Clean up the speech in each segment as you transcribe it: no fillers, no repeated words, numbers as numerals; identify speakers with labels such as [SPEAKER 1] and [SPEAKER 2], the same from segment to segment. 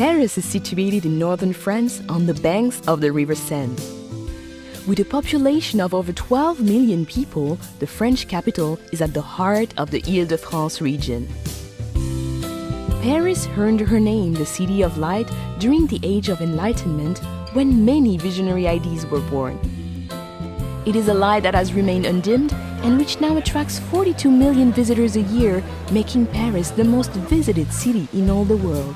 [SPEAKER 1] Paris is situated in northern France on the banks of the River Seine. With a population of over 12 million people, the French capital is at the heart of the Île-de-France region. Paris earned her name the City of Light during the Age of Enlightenment, when many visionary ideas were born. It is a light that has remained undimmed and which now attracts 42 million visitors a year, making Paris the most visited city in all the world.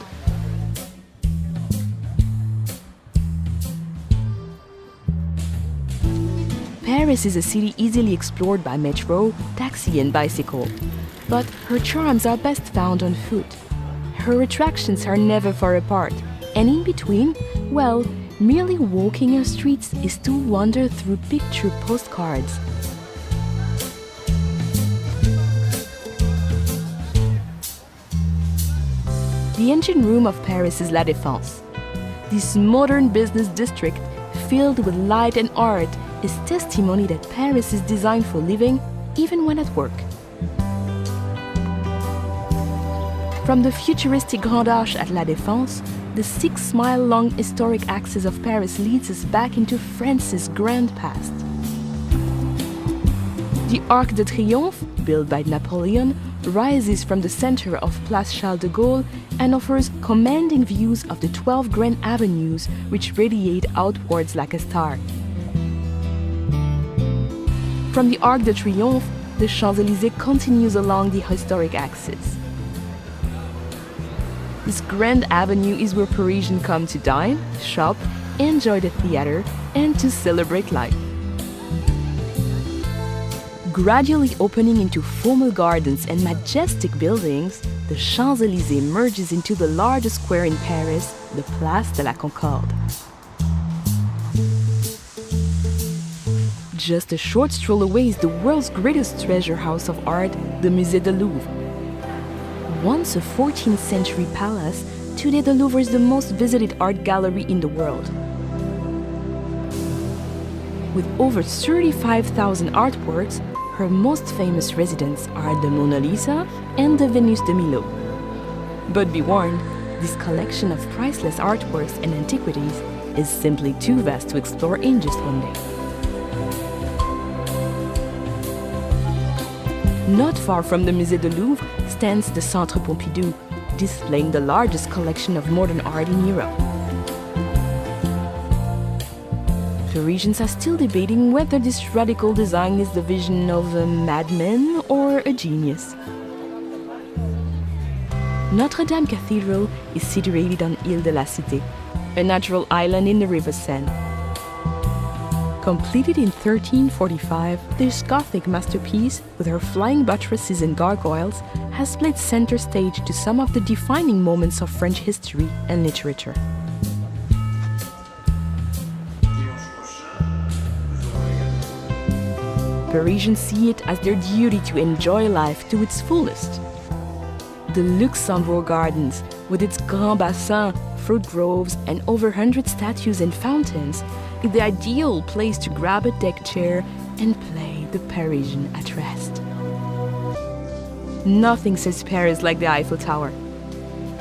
[SPEAKER 1] Paris is a city easily explored by metro, taxi and bicycle, but her charms are best found on foot. Her attractions are never far apart, and in between, well, merely walking her streets is to wander through picture postcards. The engine room of Paris is La Défense. This modern business district, filled with light and art, is testimony that Paris is designed for living, even when at work. From the futuristic Grand Arche at La Défense, the 6-mile-long historic axis of Paris leads us back into France's grand past. The Arc de Triomphe, built by Napoleon, rises from the center of Place Charles de Gaulle and offers commanding views of the 12 grand avenues which radiate outwards like a star. From the Arc de Triomphe, the Champs-Élysées continues along the historic axis. This grand avenue is where Parisians come to dine, shop, enjoy the theater, and to celebrate life. Gradually opening into formal gardens and majestic buildings, the Champs-Élysées merges into the largest square in Paris, the Place de la Concorde. Just a short stroll away is the world's greatest treasure house of art, the Musée du Louvre. Once a 14th century palace, today the Louvre is the most visited art gallery in the world. With over 35,000 artworks, her most famous residents are the Mona Lisa and the Venus de Milo. But be warned, this collection of priceless artworks and antiquities is simply too vast to explore in just one day. Not far from the Musée du Louvre stands the Centre Pompidou, displaying the largest collection of modern art in Europe. Parisians are still debating whether this radical design is the vision of a madman or a genius. Notre Dame Cathedral is situated on Île de la Cité, a natural island in the River Seine. Completed in 1345, this Gothic masterpiece, with her flying buttresses and gargoyles, has played center stage to some of the defining moments of French history and literature. Parisians see it as their duty to enjoy life to its fullest. The Luxembourg Gardens, with its Grand Bassin, fruit groves, and over 100 statues and fountains, is the ideal place to grab a deck chair and play the Parisian at rest. Nothing says Paris like the Eiffel Tower.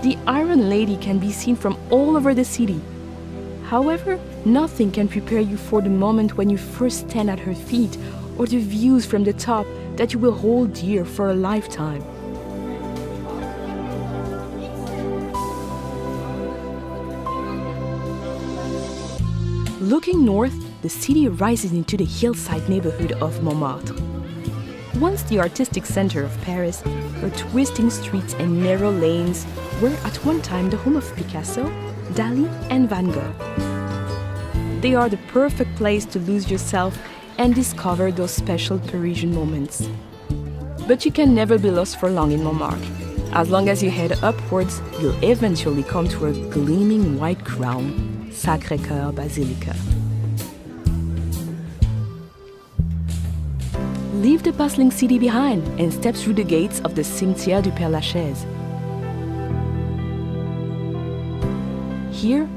[SPEAKER 1] The Iron Lady can be seen from all over the city. However, nothing can prepare you for the moment when you first stand at her feet, or the views from the top that you will hold dear for a lifetime. Looking north, the city rises into the hillside neighborhood of Montmartre. Once the artistic center of Paris, her twisting streets and narrow lanes were at one time the home of Picasso, Dali, and Van Gogh. They are the perfect place to lose yourself and discover those special Parisian moments. But you can never be lost for long in Montmartre. As long as you head upwards, you'll eventually come to a gleaming white crown, Sacré-Cœur Basilica. Leave the bustling city behind and step through the gates of the Cimetière du Père-Lachaise. Here,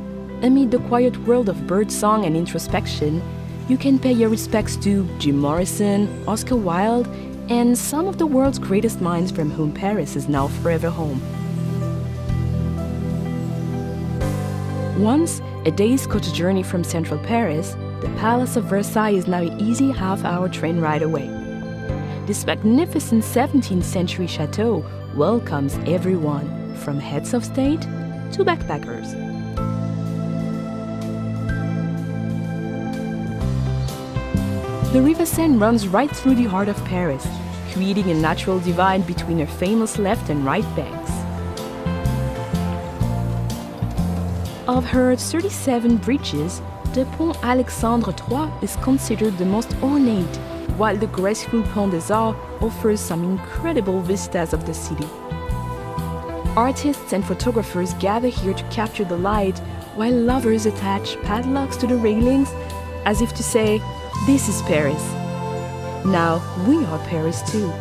[SPEAKER 1] amid the quiet world of birdsong and introspection, you can pay your respects to Jim Morrison, Oscar Wilde, and some of the world's greatest minds from whom Paris is now forever home. Once a day's coach journey from central Paris, the Palace of Versailles is now an easy half-hour train ride away. This magnificent 17th century chateau welcomes everyone, from heads of state to backpackers. The River Seine runs right through the heart of Paris, creating a natural divide between her famous left and right banks. Of her 37 bridges, the Pont Alexandre III is considered the most ornate, while the graceful Pont des Arts offers some incredible vistas of the city. Artists and photographers gather here to capture the light, while lovers attach padlocks to the railings, as if to say, "This is Paris. Now we are Paris too."